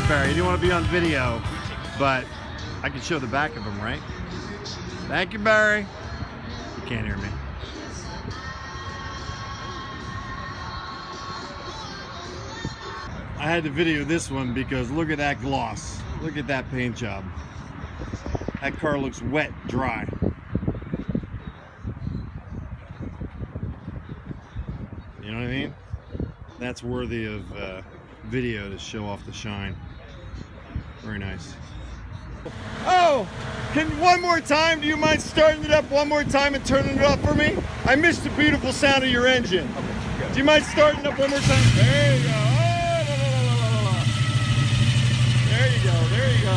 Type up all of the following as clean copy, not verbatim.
Barry, you didn't want to be on video, but I can show the back of him, right? Thank you, Barry. You can't hear me. I had to video this one because look at that gloss. Look at that paint job. That car looks wet, dry. You know what I mean? That's worthy of video to show off the shine. Very nice. Oh, one more time, do you mind starting it up one more time and turning it up for me? I missed the beautiful sound of your engine. Okay, do you mind starting it up one more time? There you go. There you go, there you go.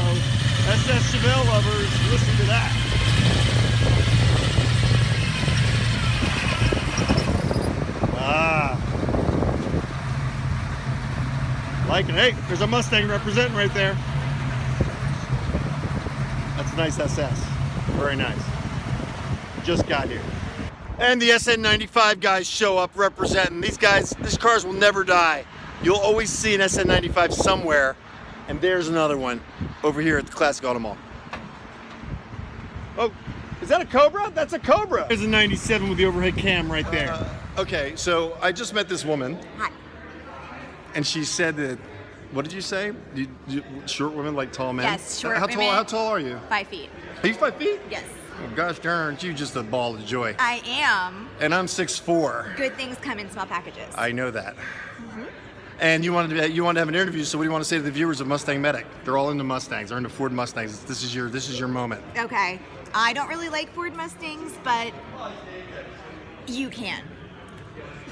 SS Chevelle lovers, listen to that. Ah. Like it. Hey, there's a Mustang representing right there. That's a nice SS. Very nice. Just got here. And the SN95 guys show up representing. These guys, these cars will never die. You'll always see an SN95 somewhere. And there's another one over here at the Classic Auto Mall. Oh, is that a Cobra? That's a Cobra. There's a 97 with the overhead cam right there. Okay, so I just met this woman. Hi. And she said that, what did you say? Short women like tall men? Yes, short women. How tall are you? 5 feet. Are you 5 feet? Yes. Oh, gosh darn, aren't you just a ball of joy? I am. And I'm 6'4". Good things come in small packages. I know that. And you wanted to have an interview, so what do you want to say to the viewers of MustangMedic? They're all into Mustangs, they're into Ford Mustangs. This is your moment. Okay. I don't really like Ford Mustangs, but you can.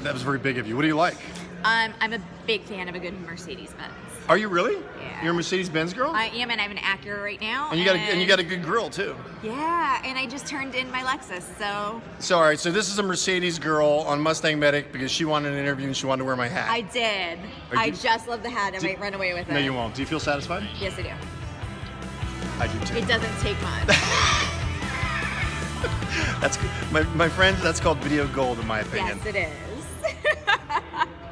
That was very big of you. What do you like? I'm a big fan of a good Mercedes-Benz. Are you really? Yeah. You're a Mercedes-Benz girl? I am, and I have an Acura right now. And you got a good grill too. Yeah, and I just turned in my Lexus, so. So all right, so this is a Mercedes girl on MustangMedic because she wanted an interview and she wanted to wear my hat. I did. I just love the hat. I might run away with it. No, you won't. Do you feel satisfied? Yes, I do. I do too. It doesn't take much. That's my friends. That's called video gold, in my opinion. Yes, it is.